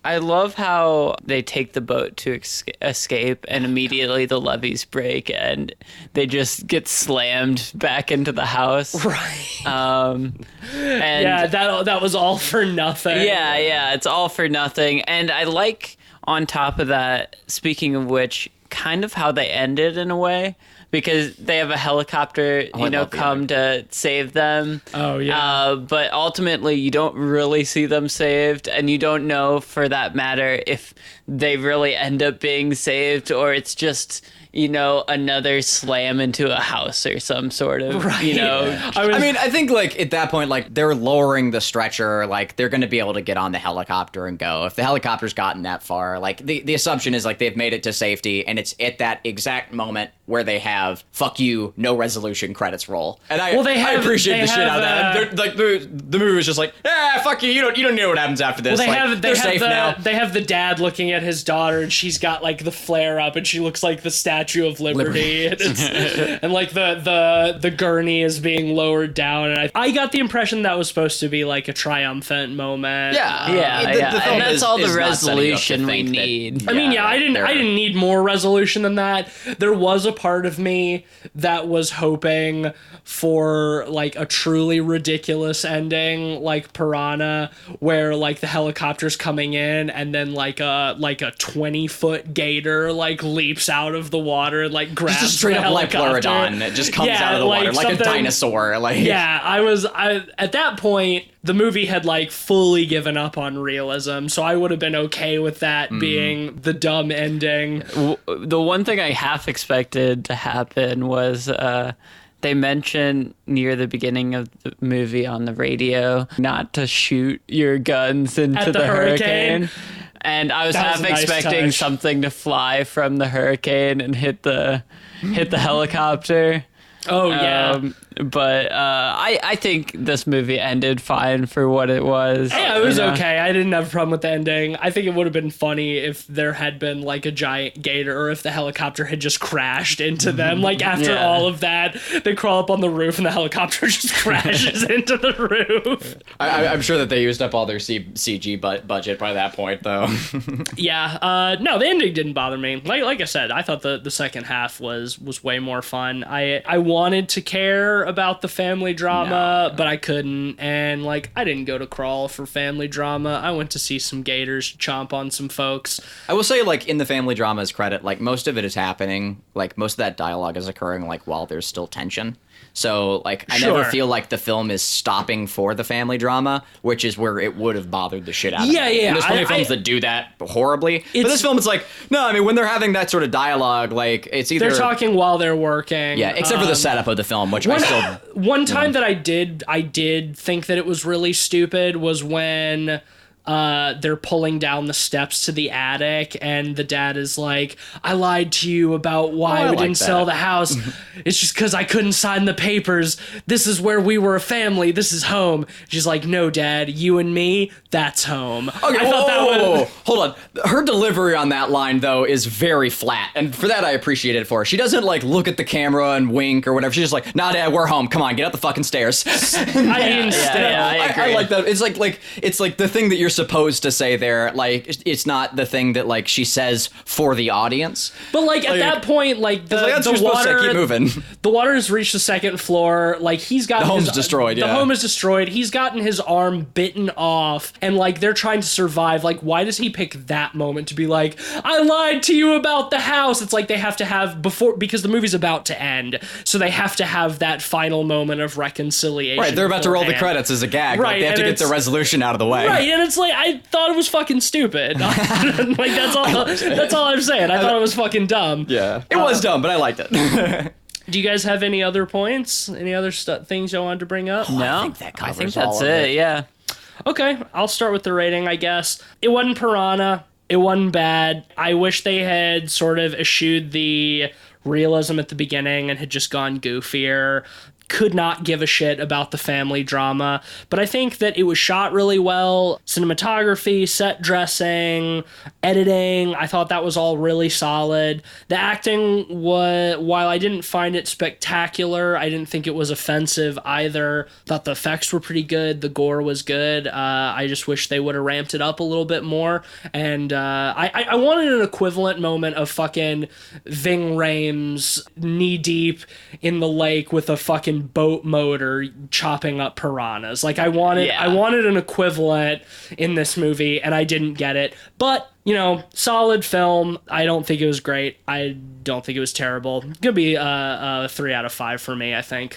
I love how they take the boat to escape, and immediately the levees break, and they just get slammed back into the house. Right. And that was all for nothing. Yeah, it's all for nothing. And I like, on top of that, speaking of which, kind of how they ended in a way. Because they have a helicopter, come to save them. Oh, yeah. But ultimately, you don't really see them saved, and you don't know, for that matter, if they really end up being saved, or it's just, another slam into a house or some sort of, I think, like, at that point, like, they're lowering the stretcher, like, they're going to be able to get on the helicopter and go. If the helicopter's gotten that far, like, the assumption is, like, they've made it to safety, and it's at that exact moment where they have "fuck you, no resolution" credits roll, and I appreciate the shit out of that. Like the movie was just like, fuck you, you don't know what happens after this. Well, they're safe now. They have the dad looking at his daughter, and she's got like the flare up, and she looks like the Statue of Liberty, and like the gurney is being lowered down, and I got the impression that was supposed to be like a triumphant moment. And that's all the resolution we need. I didn't need more resolution than that. There was a part of me that was hoping for like a truly ridiculous ending, like Piranha, where like the helicopter's coming in and then like a 20-foot gator like leaps out of the water and like grabs just a straight up like Pleurodon. It just comes out of the water like a dinosaur. I at that point the movie had like fully given up on realism, so I would have been okay with that being the dumb ending. The one thing I half expected to happen was they mentioned near the beginning of the movie on the radio not to shoot your guns into the hurricane. And I was half expecting something to fly from the hurricane and hit the helicopter. Oh, yeah. But I think this movie ended fine for what it was. Yeah, it was okay. I didn't have a problem with the ending. I think it would have been funny if there had been like a giant gator, or if the helicopter had just crashed into them. Like after all of that, they crawl up on the roof and the helicopter just crashes into the roof. I'm sure that they used up all their CG budget by that point, though. No, the ending didn't bother me. Like I said, I thought the second half was way more fun. I wanted to care about the family drama, but I couldn't, and like I didn't go to Crawl for family drama. I went to see some gators chomp on some folks. I will say, like, in the family drama's credit, like most of it is happening, like most of that dialogue is occurring like while there's still tension. So, like, I never feel like the film is stopping for the family drama, which is where it would have bothered the shit out of me. Yeah. And there's plenty of films that do that horribly. But this film, it's like, no, I mean, when they're having that sort of dialogue, like, it's either... They're talking while they're working. Yeah, except for the setup of the film, which One time that I did think that it was really stupid was when... they're pulling down the steps to the attic, and the dad is like, I lied to you about why we didn't sell the house. It's just because I couldn't sign the papers. This is where we were a family. This is home. She's like, no, Dad, you and me, that's home. Okay, whoa. Hold on. Her delivery on that line, though, is very flat, and for that I appreciate it for her. She doesn't, like, look at the camera and wink or whatever. She's just like, nah, Dad, we're home. Come on, get up the fucking stairs. I agree. I like that. It's like the thing that you're supposed to say there, like, it's not the thing that, like, she says for the audience. But, like, at that point, like, the water... Keep moving. The water has reached the second floor. Like, he's got... The home's destroyed, The home is destroyed. He's gotten his arm bitten off, and, like, they're trying to survive. Like, why does he pick that moment to be like, I lied to you about the house? It's like they have to have before... Because the movie's about to end, so they have to have that final moment of reconciliation. Right, they're about to roll the credits as a gag. Right, like, they have to get the resolution out of the way. Right, and it's like, I thought it was fucking stupid. Like, that's all I'm saying. I thought it was fucking dumb. Yeah, it was dumb, but I liked it. Do you guys have any other points? Any other things you wanted to bring up? No, I think that's it. Yeah. Okay, I'll start with the rating, I guess. It wasn't Piranha. It wasn't bad. I wish they had sort of eschewed the realism at the beginning and had just gone goofier. Could not give a shit about the family drama, but I think that it was shot really well. Cinematography, set dressing, editing, I thought that was all really solid. The acting was, while I didn't find it spectacular, I didn't think it was offensive either. Thought the effects were pretty good, the gore was good. I just wish they would have ramped it up a little bit more, and I wanted an equivalent moment of fucking Ving Rhames knee deep in the lake with a fucking boat motor chopping up piranhas. Like, I wanted an equivalent in this movie, and I didn't get it. But, you know, solid film. I don't think it was great. I don't think it was terrible. It's gonna be a 3 out of 5 for me, I think.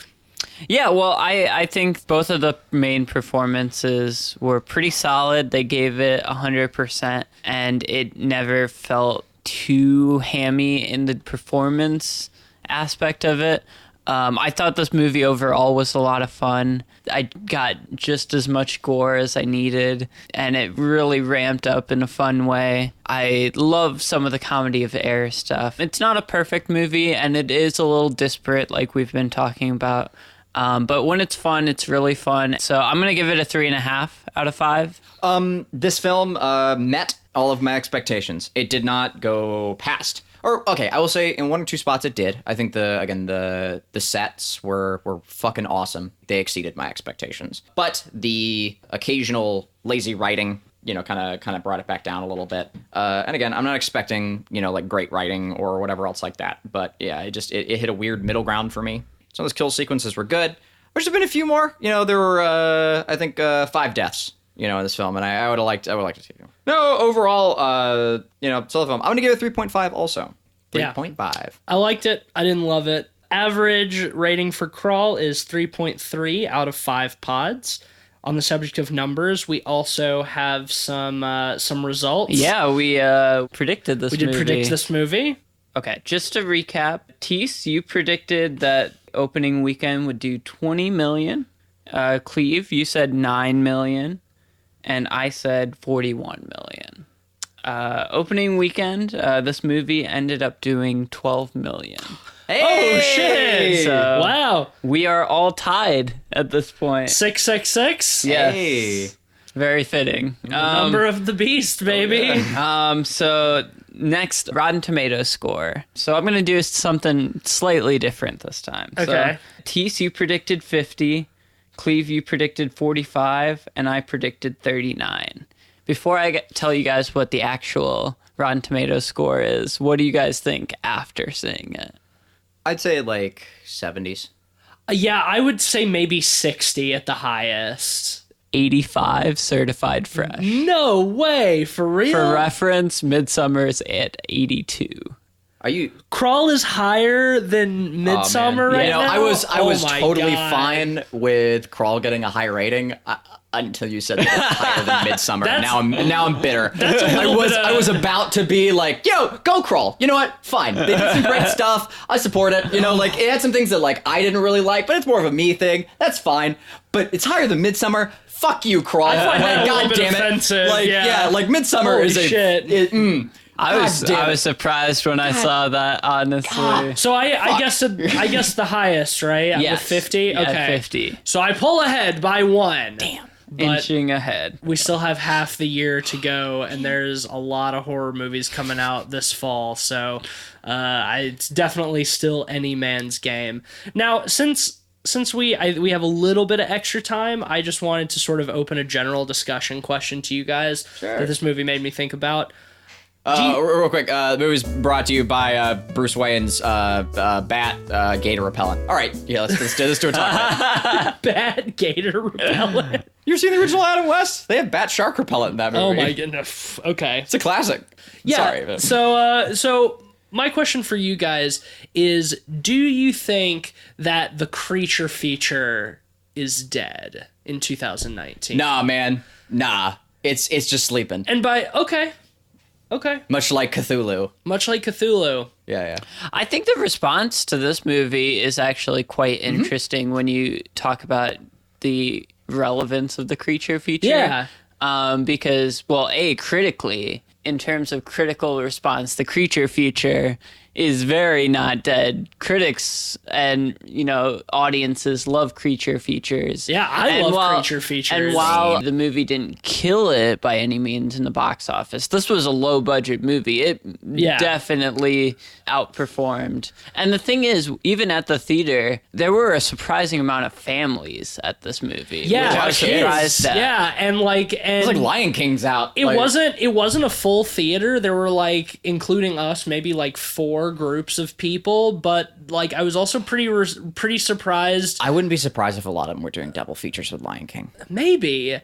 Yeah, well, I think both of the main performances were pretty solid. They gave it 100%, and it never felt too hammy in the performance aspect of it. I thought this movie overall was a lot of fun. I got just as much gore as I needed, and it really ramped up in a fun way. I love some of the comedy of error stuff. It's not a perfect movie, and it is a little disparate, like we've been talking about. But when it's fun, it's really fun. So I'm going to give it a 3.5 out of 5. This film met all of my expectations. It did not go past. Or, okay, I will say in 1 or 2 spots it did. I think the sets were fucking awesome. They exceeded my expectations. But the occasional lazy writing, you know, kind of brought it back down a little bit. And again, I'm not expecting, you know, like great writing or whatever else like that. But yeah, it hit a weird middle ground for me. Some of those kill sequences were good. There's been a few more. You know, there were, I think, 5 deaths, you know, in this film. And I would have liked to see them. No, overall, you know, solid film. I'm going to give it 3.5 also. 3.5. Yeah. I liked it. I didn't love it. Average rating for Crawl is 3.3 out of 5 pods. On the subject of numbers, we also have some results. Yeah, we predicted this movie. We did predict this movie. Okay, just to recap, Tease, you predicted that opening weekend would do 20 million. Cleve, you said 9 million. And I said 41 million. Opening weekend, this movie ended up doing 12 million. Hey! Oh, shit! So wow. We are all tied at this point. 666? Yes. Hey. Very fitting. Number of the beast, baby. So next, Rotten Tomatoes score. So I'm going to do something slightly different this time. Okay. So, Tease, you predicted 50. Cleve, you predicted 45. And I predicted 39. Before I tell you guys what the actual Rotten Tomatoes score is, what do you guys think after seeing it? I'd say like 70s. Yeah, I would say maybe 60 at the highest. 85 certified fresh. No way, for real? For reference, Midsummer's at 82. Are you? Crawl is higher than Midsummer right now. I was my totally God. fine with Crawl getting a high rating until you said that it's higher than Midsummer. Now I'm bitter. I was about to be like, yo, go Crawl. You know what? Fine. They did some great stuff. I support it. You know, like it had some things that like I didn't really like, but it's more of a me thing. That's fine. But it's higher than Midsummer. Fuck you, Crawl. I find that a little God bit damn it. offensive. Like like Midsummer Holy is a shit. I was surprised when I saw that, honestly. So I guess the highest, right? Yes. With 50? Yeah, Okay. 50. So I pull ahead by 1. Damn. But Inching ahead. we still have half the year to go, and there's a lot of horror movies coming out this fall, so it's definitely still any man's game. Now, since we have a little bit of extra time, I just wanted to sort of open a general discussion question to you guys that this movie made me think about. Real quick, the movie's brought to you by Bruce Wayne's bat gator repellent. All right, yeah, let's do a talk. Bad gator repellent. You ever seen the original Adam West? They have bat shark repellent in that movie. Oh my goodness. Okay. It's a classic. Yeah. Sorry. But... So my question for you guys is, do you think that the creature feature is dead in 2019? Nah, man. Nah. It's just sleeping. And okay. Much like Cthulhu. Much like Cthulhu. Yeah. I think the response to this movie is actually quite interesting when you talk about the relevance of the creature feature. Yeah. Because, well, critically, in terms of critical response, the creature feature is very not dead. Critics and, audiences love creature features. Yeah, I love creature features. And while the movie didn't kill it by any means in the box office, this was a low-budget movie. It definitely outperformed. And the thing is, even at the theater, there were a surprising amount of families at this movie. Yeah, which I was surprised at. Yeah, and it's like Lion King's out. It wasn't a full theater. There were including us, maybe 4 groups of people, but I was also pretty surprised. I wouldn't be surprised if a lot of them were doing double features with Lion King. Maybe.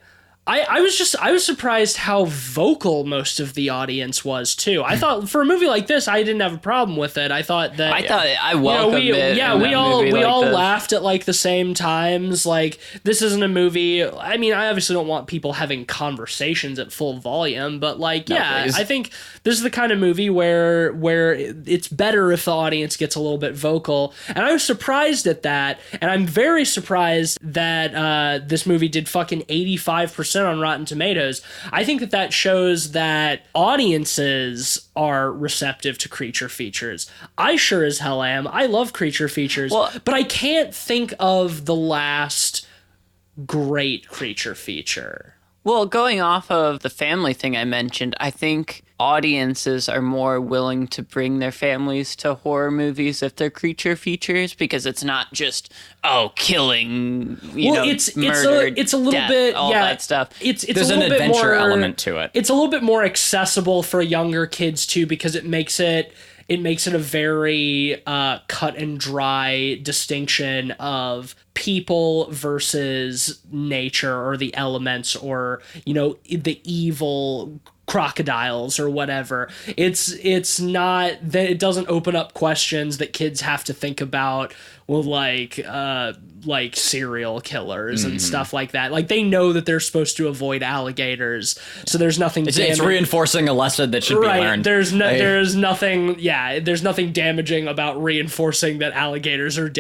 I was surprised how vocal most of the audience was too. I thought for a movie like this, I didn't have a problem with it. I thought I welcomed it. Yeah, we all laughed at the same times. This isn't a movie. I mean, I obviously don't want people having conversations at full volume, but please. I think this is the kind of movie where it's better if the audience gets a little bit vocal. And I was surprised at that, and I'm very surprised that this movie did fucking 85% on Rotten Tomatoes. I think that shows that audiences are receptive to creature features. I sure as hell am. I love creature features, but I can't think of the last great creature feature. Well, going off of the family thing I mentioned, I think audiences are more willing to bring their families to horror movies if they're creature features, because it's not just killing, murder, it's a little death, bit all that stuff. There's an adventure element to it. It's a little bit more accessible for younger kids too, because it makes it a very cut and dry distinction of people versus nature or the elements or the evil crocodiles or whatever. It's not that it doesn't open up questions that kids have to think about with like serial killers and stuff like that. They know that they're supposed to avoid alligators, so there's nothing. It's reinforcing a lesson that should be learned. There's nothing. Yeah, there's nothing damaging about reinforcing that alligators are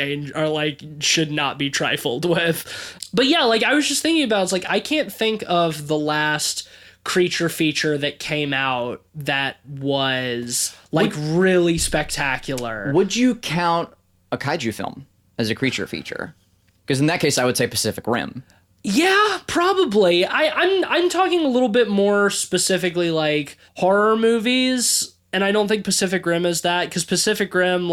should not be trifled with. But yeah, I was just thinking about, it's I can't think of the last creature feature that came out that was really spectacular. Would you count a kaiju film as a creature feature? Because in that case, I would say Pacific Rim. Yeah, probably. I'm talking a little bit more specifically horror movies, and I don't think Pacific Rim is that, because Pacific Rim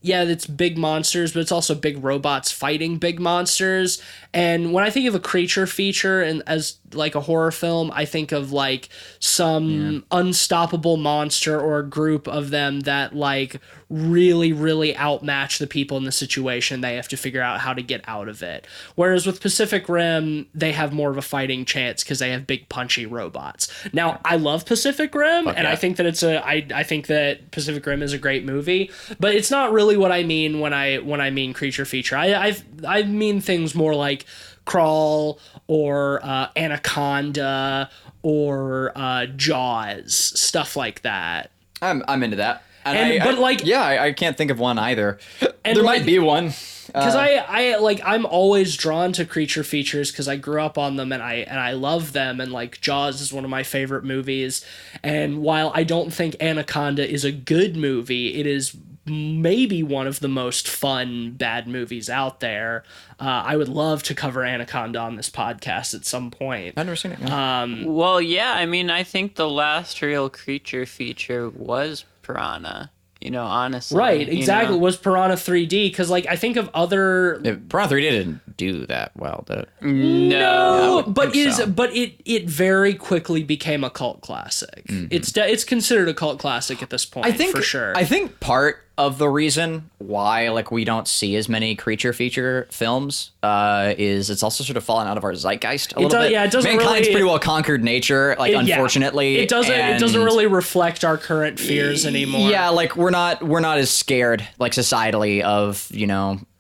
it's big monsters, but it's also big robots fighting big monsters. And when I think of a creature feature and as like a horror film, I think of like some unstoppable monster or a group of them that like really, really outmatch the people in the situation. They have to figure out how to get out of it. Whereas with Pacific Rim, they have more of a fighting chance because they have big punchy robots. Now, I love Pacific Rim, and I think that I think that Pacific Rim is a great movie, but it's not really what I mean when I mean creature feature. I mean things more like Crawl or Anaconda or Jaws, stuff like that. I'm into that. I can't think of one either. There might be one. Because I'm always drawn to creature features because I grew up on them and I love them, and like Jaws is one of my favorite movies. And while I don't think Anaconda is a good movie, it is maybe one of the most fun bad movies out there. I would love to cover Anaconda on this podcast at some point. I've never seen it. Well, yeah, I mean, I think the last real creature feature was Piranha. Honestly. Right, exactly. Was Piranha 3D, because like I think of other Piranha 3D didn't do that well, did it? No, but it very quickly became a cult classic. Mm-hmm. It's considered a cult classic at this point, for sure. I think part of the reason why like we don't see as many creature feature films is it's also sort of fallen out of our zeitgeist a little bit. Yeah, it doesn't Mankind's pretty well conquered nature, like unfortunately. It doesn't really reflect our current fears anymore. Yeah, like we're not as scared like societally of,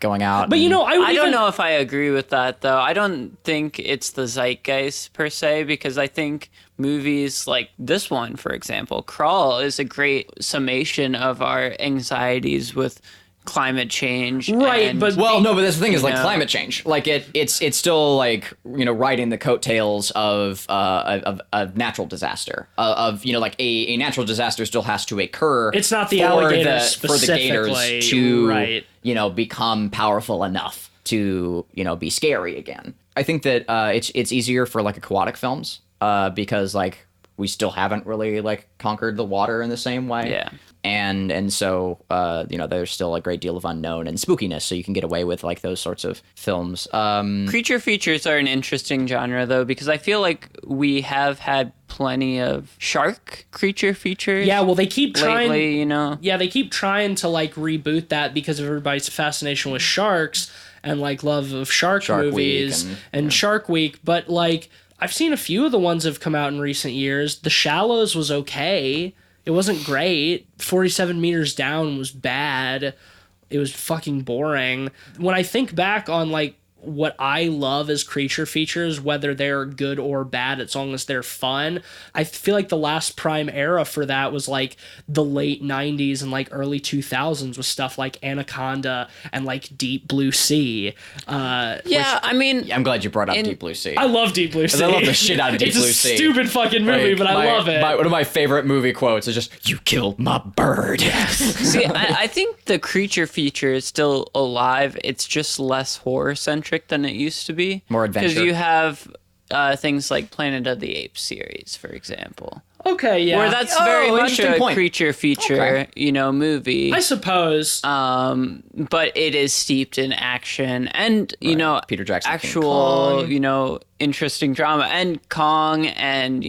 going out. But I don't know if I agree with that though. I don't think it's the zeitgeist per se, because I think movies like this one, for example, Crawl, is a great summation of our anxieties with climate change. Right, but that's the thing is like climate change. Like it's still like, riding the coattails of natural disaster. Like a natural disaster still has to occur. It's not the alligators specifically. For the gators to become powerful enough to, be scary again. I think that it's easier for like aquatic films because like we still haven't really like conquered the water in the same way. Yeah. And so, there's still a great deal of unknown and spookiness, so you can get away with like those sorts of films. Creature features are an interesting genre though, because I feel like we have had plenty of shark creature features. Yeah, well, they keep trying. Lately, Yeah, they keep trying to like reboot that because of everybody's fascination with sharks and like love of shark movies and Shark Week. But like, I've seen a few of the ones that have come out in recent years. The Shallows was okay. It wasn't great. 47 Meters Down was bad. It was fucking boring. When I think back on like what I love as creature features, whether they're good or bad, as long as they're fun, I feel like the last prime era for that was like the late 90s and like early 2000s with stuff like Anaconda and like Deep Blue Sea. I'm glad you brought up Deep Blue Sea. I love Deep Blue Sea. I love the shit out of Deep Blue Sea. It's a stupid fucking movie, but I love it. One of my favorite movie quotes is just, "You killed my bird." Yes. See, I think the creature feature is still alive. It's just less horror centric than it used to be. More adventure. Because you have things like Planet of the Apes series, for example. Okay, yeah. Where that's very much a creature feature, movie. I suppose. But it is steeped in action and, Peter Jackson, actual, interesting drama. And Kong and,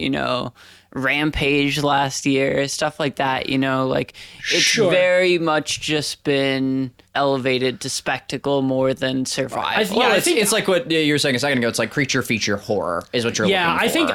Rampage last year, stuff like that, it's very much just been elevated to spectacle more than survival. It's like what you were saying a second ago. It's like creature feature horror is what you're looking for. I think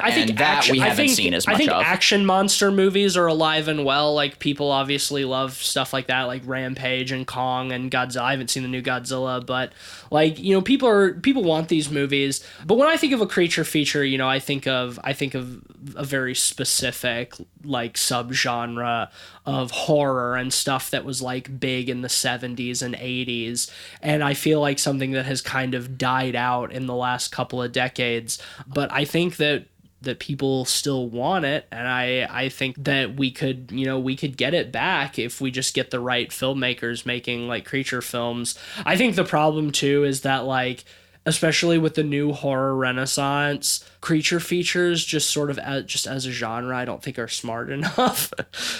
we haven't seen as much of. I think action monster movies are alive and well. Like people obviously love stuff like that, like Rampage and Kong and Godzilla. I haven't seen the new Godzilla, but like people want these movies. But when I think of a creature feature, I think of a very specific like subgenre of horror and stuff that was like big in the 70s and 80s, and I feel like something that has kind of died out in the last couple of decades, but I think that people still want it, and I think that we could get it back if we just get the right filmmakers making like creature films. I think the problem too is that like especially with the new horror renaissance, creature features just sort of as a genre, I don't think are smart enough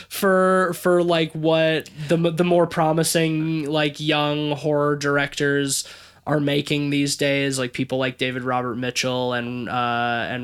for like what the more promising like young horror directors are making these days, like people like David Robert Mitchell and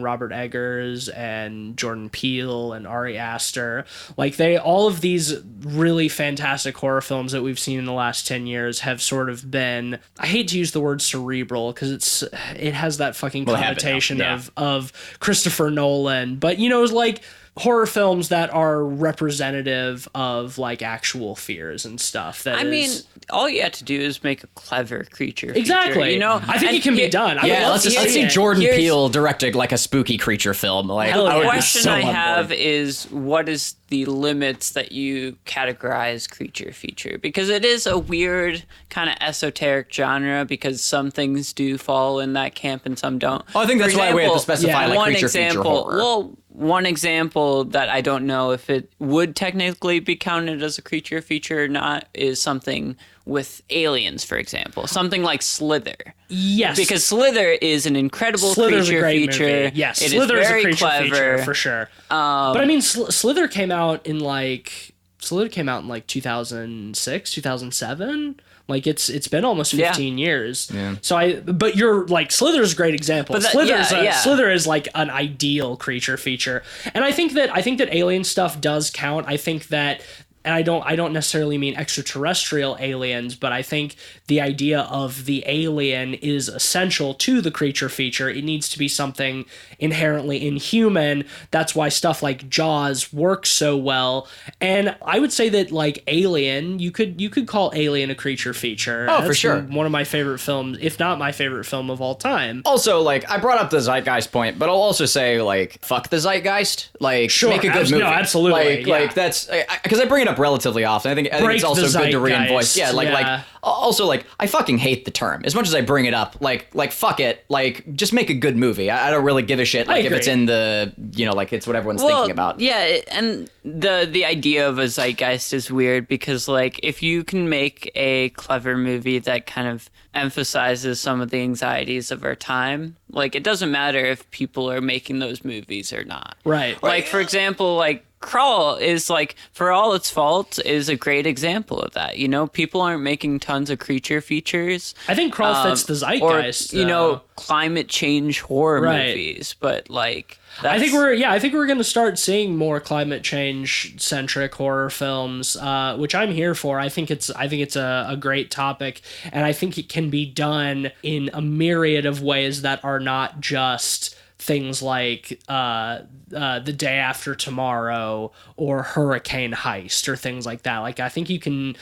Robert Eggers and Jordan Peele and Ari Aster. Like all of these really fantastic horror films that we've seen in the last 10 years have sort of been, I hate to use the word cerebral because it has that fucking connotation of Christopher Nolan, but you know, it's like horror films that are representative of like actual fears and stuff. I mean, all you have to do is make a clever creature exactly feature, you know. I think it can be done. Let's see Jordan Peele directed like a spooky creature film. Like, the question I have is, what is the limits that you categorize creature feature? Because it is a weird kind of esoteric genre, because some things do fall in that camp and some don't. I think that's why we have to specify like creature feature horror. Well, one example that I don't know if it would technically be counted as a creature feature or not is something with aliens, for example. Something like Slither. Yes. Because Slither is an incredible creature feature. Movie. Yes, it Slither is very a creature clever feature for sure. But I mean, Slither came out in like 2006, 2007. Like it's been almost 15 years. Yeah. So but you're like, Slither's a great example. But Slither is like an ideal creature feature. And I think that alien stuff does count. I think that, and I don't necessarily mean extraterrestrial aliens, but I think the idea of the alien is essential to the creature feature. It needs to be something inherently inhuman. That's why stuff like Jaws works so well. And I would say that like Alien, you could call Alien a creature feature. Oh, for sure. One of my favorite films, if not my favorite film of all time. Also, like, I brought up the zeitgeist point, but I'll also say, like, fuck the zeitgeist. Like, sure, make a good movie. No, absolutely. Like that's because I bring it up relatively often. I think it's also good to reinvoice. Yeah, like also, like, I fucking hate the term as much as I bring it up. Like fuck it. Like, just make a good movie. I don't really give a shit. Like, if it's in the, you know, like, it's what everyone's thinking about. Yeah, and the idea of a zeitgeist is weird because, like, if you can make a clever movie that kind of emphasizes some of the anxieties of our time, like, it doesn't matter if people are making those movies or not. Right. Like, for example, like, Crawl is, like, for all its faults, is a great example of that. You know, people aren't making tons of creature features. I think Crawl fits the zeitgeist. Or, you know, climate change horror movies. But, like, I think we're going to start seeing more climate change centric horror films, which I'm here for. I think it's a great topic, and I think it can be done in a myriad of ways that are not just things like The Day After Tomorrow or Hurricane Heist or things like that. Like, I think you can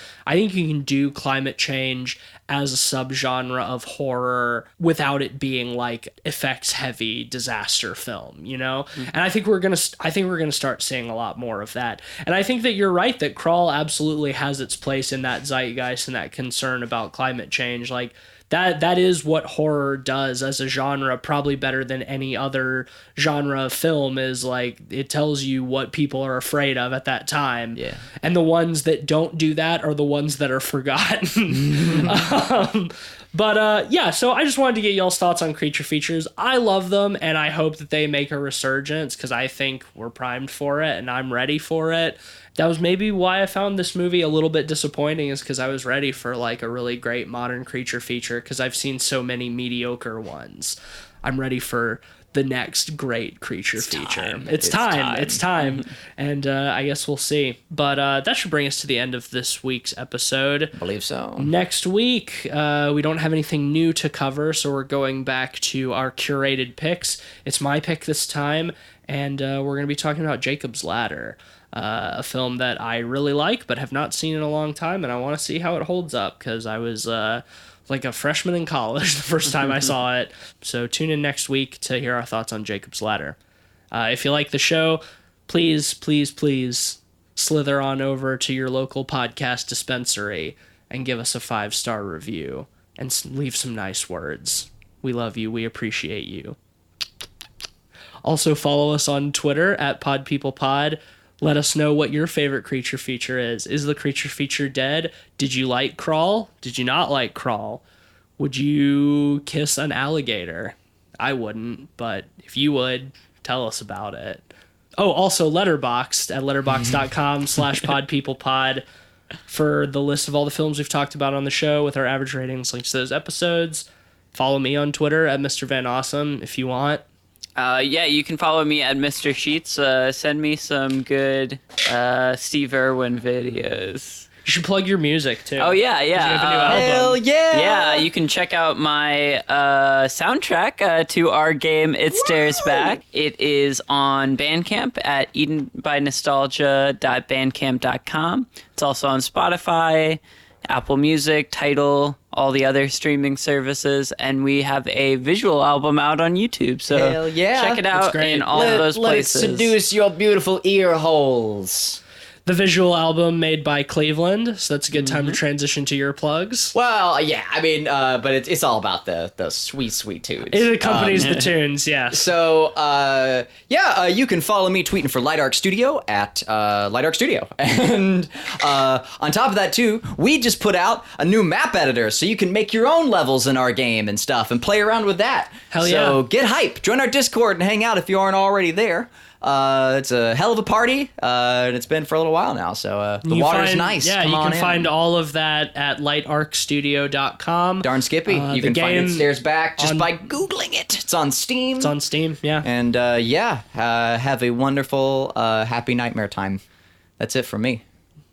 do climate change as a subgenre of horror without it being like effects heavy disaster film, you know? Mm-hmm. And I think we're going to start seeing a lot more of that. And I think that you're right that Crawl absolutely has its place in that zeitgeist and that concern about climate change. Like, that is what horror does as a genre, probably better than any other genre of film, is like, it tells you what people are afraid of at that time. Yeah. And the ones that don't do that are the ones that are forgotten. So I just wanted to get y'all's thoughts on creature features. I love them, and I hope that they make a resurgence because I think we're primed for it and I'm ready for it. That was maybe why I found this movie a little bit disappointing, is because I was ready for like a really great modern creature feature because I've seen so many mediocre ones. I'm ready for the next great creature feature. It's time. And I guess we'll see. But that should bring us to the end of this week's episode. I believe so. Next week, we don't have anything new to cover, so we're going back to our curated picks. It's my pick this time, and we're going to be talking about Jacob's Ladder. A film that I really like but have not seen in a long time, and I want to see how it holds up because I was like a freshman in college the first time I saw it. So tune in next week to hear our thoughts on Jacob's Ladder. If you like the show, please slither on over to your local podcast dispensary and give us a 5-star review and leave some nice words. We love you. We appreciate you. Also follow us on Twitter at PodPeoplePod. Let us know what your favorite creature feature is. Is the creature feature dead? Did you like Crawl? Did you not like Crawl? Would you kiss an alligator? I wouldn't, but if you would, tell us about it. Oh, also Letterboxd at letterboxd.com/podpeoplepod for the list of all the films we've talked about on the show with our average ratings, links to those episodes. Follow me on Twitter at Mr. Van Awesome if you want. Yeah, you can follow me at Mr. Sheets. Send me some good Steve Irwin videos. You should plug your music, too. Oh, yeah. You have a new album. Hell yeah! Yeah, you can check out my soundtrack to our game It Stares Back. It is on Bandcamp at edenbynostalgia.bandcamp.com. It's also on Spotify, Apple Music, Tidal, all the other streaming services, and we have a visual album out on YouTube. So hell yeah. Check it out in all of those places. Let it seduce your beautiful ear holes. The visual album made by Cleveland, so that's a good time to transition to your plugs. Well, yeah, I mean, but it's all about the sweet, sweet tunes. It accompanies the tunes, yes. So, you can follow me tweeting for Light Arc Studio at Light Arc Studio. And on top of that, too, we just put out a new map editor, so you can make your own levels in our game and stuff and play around with that. Hell yeah. So get hype. Join our Discord and hang out if you aren't already there. It's a hell of a party, and it's been for a little while now, so the water's nice. Yeah, Come you on can in. find all of that at lightarcstudio.com. Darn Skippy. You can find It Stares Back just by Googling it. It's on Steam. It's on Steam, yeah. And have a wonderful, happy nightmare time. That's it from me.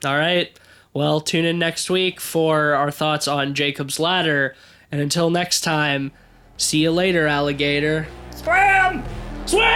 All right. Well, tune in next week for our thoughts on Jacob's Ladder. And until next time, see you later, alligator. Scram! Swim!